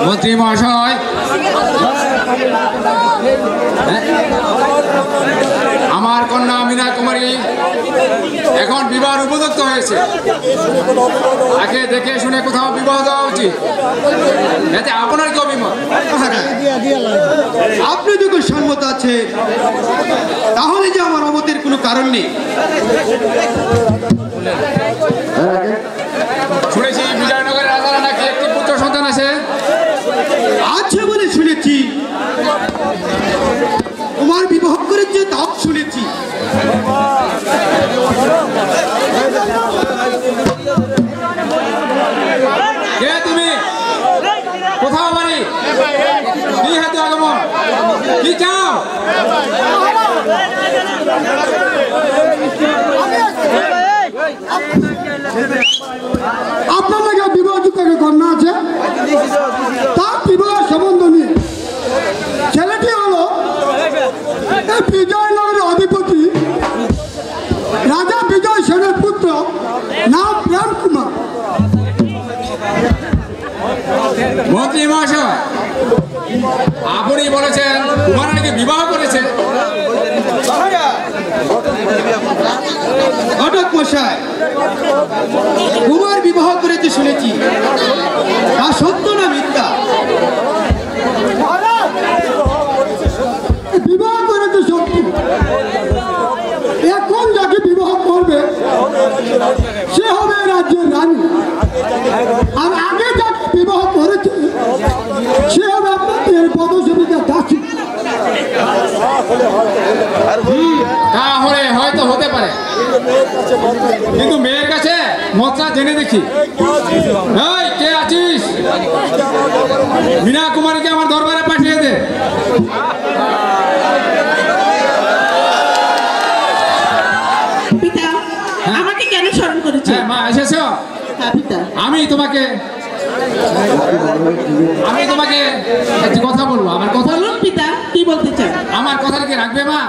মন্ত্রী মহাশয়, আমার কন্যা মীনা কুমারী এখন বিবাহ উপযুক্ত হয়েছে। তাকে দেখে শুনে কোথাও বিবাহ দেওয়া উচিত। এতে আপনার কি অভিমত? আপনি যখন সম্মত আছে তাহলে যে আমার অমতের কোনো কারণ নেই। শুনেছি বিজয়নগরের রাজারা নাকি একটি পুত্র সন্তান আছে। আছে বলে শুনেছি, তোমার বিবাহ করেছে তাও শুনেছি। কে তুমি? কোথাও বাড়ি? কি হাতে আগমন? কি চাও? আপনার নাকি বিবাহযুক্ত কন্যা আছে, তার বিবাহ সম্বন্ধ নিয়ে। ছেলেটি হলো বিজয়নগরের অধিপতি রাজা বিজয় সেনের পুত্র, নাম প্রেম কুমার। মন্ত্রী মহাশয়, আপনি বলেছেন কুমার নাকি বিবাহ করেছে। ঘটক মশাই, কুমার বিবাহ করেছে শুনেছি, তা সত্য না মিথ্যা? বিবাহ করেছে সত্য। এখন যাকে বিবাহ করবে সে হবে রাজ্যের রানী, আর আগে যাকে বিবাহ করেছে সে হবে আপনাদের পদসেবিকা দাসী। তাহলে হয়তো হতে পারে, কিন্তু মেয়ের কাছে মতটা জেনে দেখি। এই, কে আছিস? মীনা কুমারীকে আমার দরবারে পাঠিয়ে দে। পিতা, আমাকে কেন স্মরণ করেছে? হ্যাঁ মা, এসেছো? হ্যাঁ পিতা। আমি তোমাকে একটি কথা বলবো। আমার কথা বলুন পিতা, কি বলতে চান? আমার কথা কি রাখবে মা?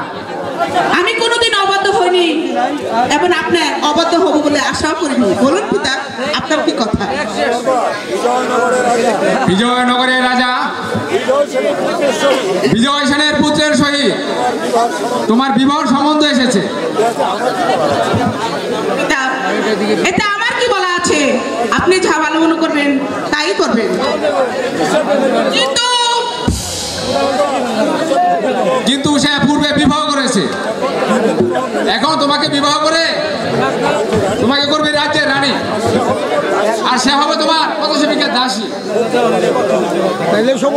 আমি কোনোদিন অবাধ্য হইনি এবং আপনার অবাধ্য হব বলে আশাও করিনি। বলুন পিতা, আপনার কি কথা? বিজয়নগরের রাজা বিজয় সেনের পুত্রের সহিত তোমার বিবাহ সম্বন্ধ এসেছে। পিতা, এটা আমার কি বলা আছে? আপনি যা ভালো মনে করবেন তাই করবেন। কিন্তু সে পূর্বে বিবাহ করেছে, এখন তোমাকে বিবাহ করে তোমাকে করবে রাজ্যের রানী, আর সে হবে তোমার পদসেবিকা দাসী।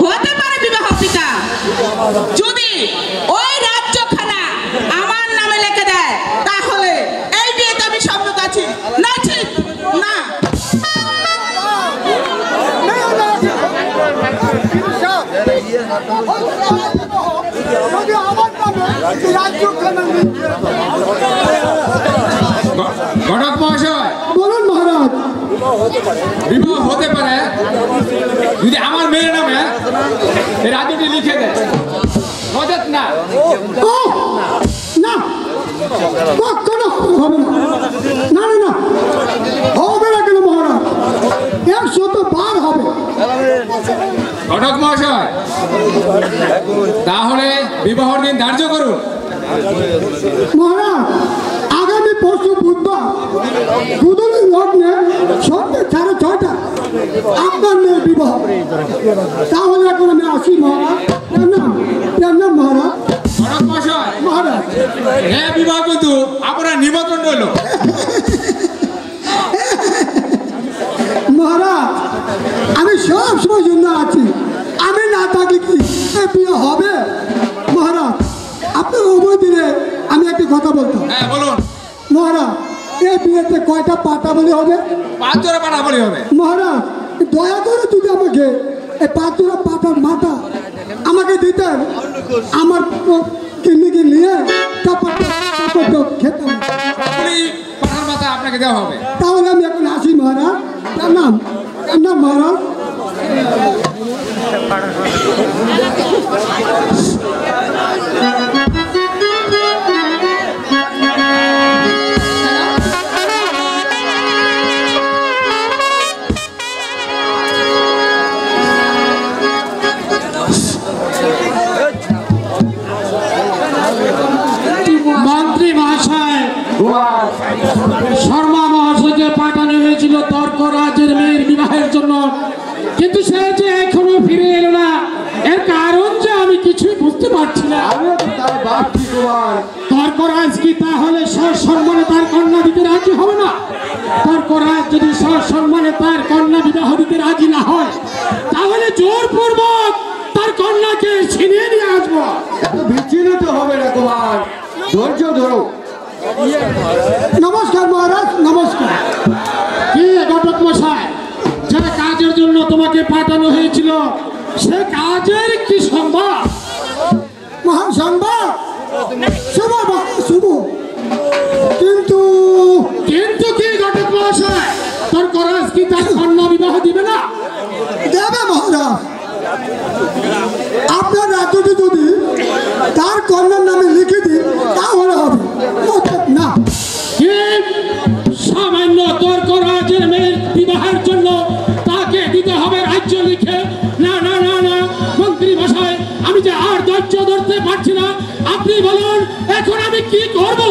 হতে পারে বিবাহ পিতা, যদি ওই রাজ্যখানা আমার নামে লিখে দেয় তাহলে এই বিয়েতে আমি সম্মত আছি। না ঠিক না। ঘটক মহাশয়, বলুন মহারাজ। বিবাহ হতে পারে যদি আমার মেয়ের নামে এই রাজ্যটি লিখে দেয়। মজাত না। না, কখনো হবে না। না না না, হবে না কেন মহারাজ? 100 বার হবে। ঘটক মহাশয়, তাহলে বিবাহের দিন ধার্য করুন। মহারাজ, আগামী পরশু বুধবার দুদুলি লগ্নে সন্ধ্যে 6:30 আপনার মেয়ের বিবাহ। তাহলে এখন আমি আসি মহারাজ। প্রণাম মহারাজ। ঘটক মহাশয়, মহারাজ, হ্যাঁ বিবাহ কিন্তু আপনার নিমন্ত্রণ রইল। মহারাজ, আমি সব সময় জন্য আছি। আমি না থাকলে কি এ বিয়ে হবে? মহারাজ, আপনার উভয় দিনে আমি একটি কথা বলতাম। হ্যাঁ বলুন। মহারাজ, এই বিয়েতে কয়টা পাটা বলি হবে? 5 জোড়া পাঠা বলি হবে। মহারাজ, দয়া করে যদি আমাকে এই 5 জোড়া পাটার মাথা আমাকে দিতেন, আমার কিডনিকে নিয়ে খেতাম। পাঠার মাথা আপনাকে দেওয়া হবে। তাহলে আমি এখন আসি মহারাজ। প্রণাম মহারাজ। শর্মা মহাশয়কে পাঠানো হয়েছিল তর্করাজের মেয়ের বিবাহের জন্য, কিন্তু সে যে এখনো ফিরে এলো না, এর কারণ যে আমি কিছুই বুঝতে পারছি না। তর্করাজ কি তাহলে সসম্মানে তার কন্যা দিতে রাজি হবে না? তর্করাজ যদি সসম্মানে তার কন্যা বিবাহ দিতে রাজি না হয়, তাহলে জোরপূর্বক তার কন্যাকে ছিনিয়ে নিয়ে আসবো। বিচ্ছিন্ন হবে না কুমার, ধৈর্য ধরো। নমস্কার মহারাজ, নমস্কার। কি ঘটক মশাই, যে কাজের জন্য তোমাকে পাঠানো হয়েছিল সে কাজের কি সংবাদ? মহাসংবাদ শুভ শুভ, কিন্তু কিন্তু কি ঘটক মশাই, তর্করাজ কি তার কন্যা বিবাহ দিবে না? দেবে মহারাজ। আপনার রাজ্যটি যদি তার কন্যার নামে লিখে দিন তাহলে হবে, না। কি সামান্য তর্করাজের মেয়ের বিবাহের জন্য তাকে দিতে হবে রাজ্য লিখে? না না না না মন্ত্রী মশাই, আমি যে আর ধৈর্য ধরতে পারছি না, আপনি বলুন এখন আমি কি করব?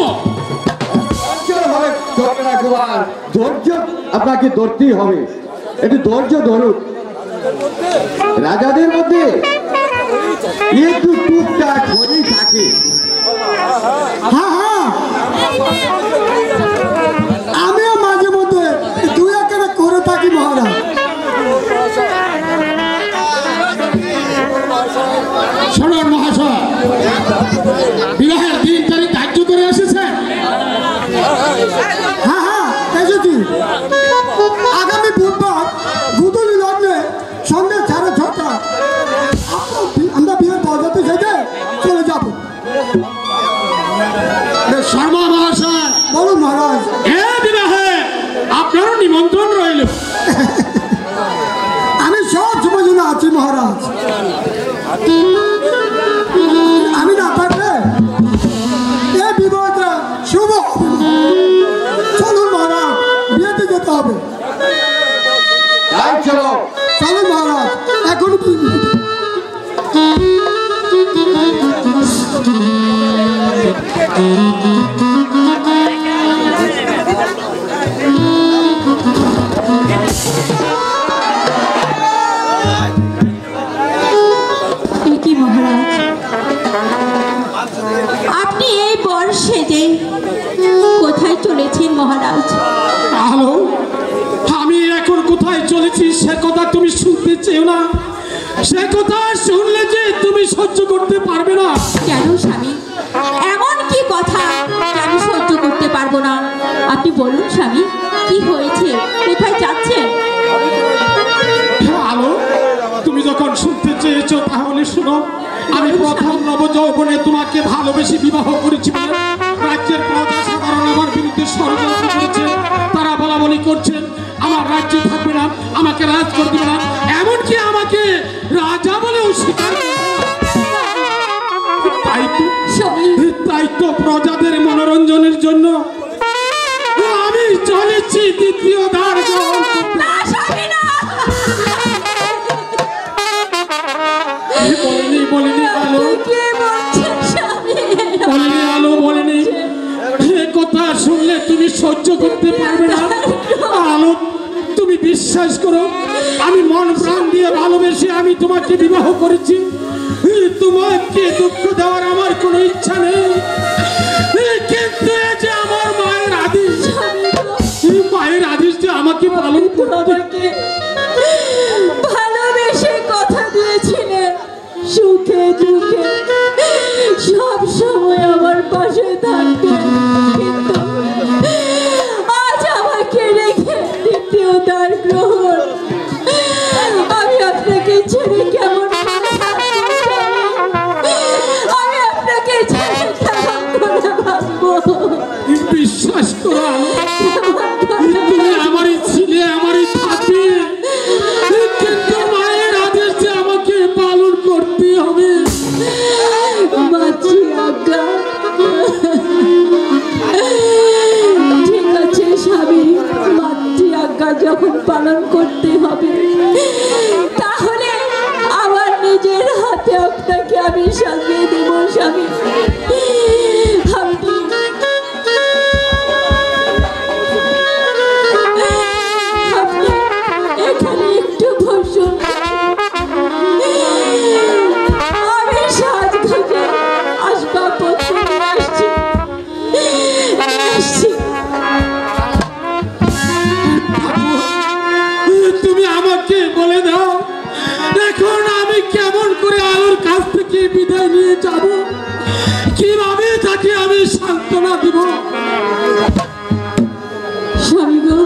ধৈর্য আপনাকে ধরতেই হবে, একটু ধৈর্য ধরুন। রাজাদের মধ্যে একটু টুকটাক হয়েই থাকে। হ্যাঁ হ্যাঁ, আমিও মাঝে মধ্যে দুই একটা করে থাকি মহারাজ। শোনুন মহাশয়, বিবাহের দিন তারিখ ধার্য করে এসেছেন? হ্যাঁ হ্যাঁ এসেছি। আগামী বুধবার গুদুলি লগ্নে সন্ধ্যে 6:30 আমরা বিয়ের বরযাত্রী সেজে চলে যাব। শর্মা মহাশয়, বলুন মহারাজ। এ বিবাহে আপনারও নিমন্ত্রণ রইল। আমি সব সময় জন্য আছি মহারাজ। আমি না থাকলে এই বিবাহটা শুভ হবে না। চলুন মহারাজ, বিয়েতে যেতে হবে। চলো চলুন মহারাজ, এখন কি মহারাজ, আপনি এই বর্ষে যে কোথায় চলেছেন মহারাজ? আলো, আমি এখন কোথায় চলেছি সে কথা তুমি শুনতে চেও না? সে কথা শুনলে যে তুমি সহ্য করতে পারবে না। কেন স্বামী, এমন কি কথা আমি সহ্য করতে পারবো না? আপনি বলুন স্বামী, কি হয়েছে, কোথায় যাচ্ছেন? আলো, তুমি যখন শুনতে চেয়েছো তাহলে শোনো। আমি প্রথম নবযৌবনে তোমাকে ভালোবেসে বিবাহ করেছি বলে রাজ্যের প্রজা সাধারণ আমার বিরুদ্ধে ষড়যন্ত্র করেছে। তারা বলাবলি করছেন আমার রাজ্যে থাকবে না, আমাকে রাজ করে দিবে না, এমনকি আমাকে রাজা বলেও স্বীকার করবে না। তাই তো প্রজাদের মনোরঞ্জনের জন্য আমি চলেছি দ্বিতীয় দ্বার গ্রহণ করতে। বলিনি আলো, বলিনি আলো, বলিনি। এ কথা শুনলে তুমি সহ্য করতে পারবে না আলো। তুমি বিশ্বাস করো, আমি মন প্রাণ দিয়ে ভালোবেসে আমি তোমাকে বিবাহ করেছি। তোমাকে দুঃখ দেওয়ার আমার কোনো ইচ্ছা নেই, কিন্তু এই যে আমার মায়ের আদেশ, মায়ের আদেশ যে আমাকে পালন করতে। ভালোবেসে কথা দিয়েছিলেন সুখে দুঃখে সব সময় আমার পাশে থাকবেন, কিন্তু আজ আমাকে রেখে দ্বিতীয় দ্বার গ্রহণ। আমি আপনাকে ছেড়ে কেমন আমি আপনাকে ছেড়ে কেমন করে ভাববো? বিশ্বাস করো, তুমি আমারই ছিলে, আমারই থাকবে, কিন্তু মায়ের আদেশ যে আমাকে পালন করতে হবে। ঠিক আছে স্বামী, মাতৃ আজ্ঞা যখন পালন করতে হবে, তাহলে আমার নিজের হাতে আপনাকে আমি সাজিয়ে দেব স্বামী। বিদায় নিয়ে যাব, কিভাবে তাকে আমি সান্ত্বনা দিব? স্বামী গো,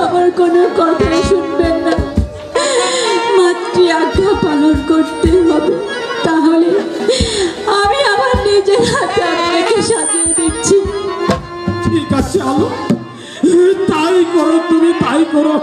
আমার কোনো কথাই শুনবেন না, মাতৃ আজ্ঞা পালন করতে হবে। তাহলে আমি আমার নিজের হাতে আপনাকে সাজিয়ে দিচ্ছি। ঠিক আছে আলো, তাই করো, তুমি তাই করো।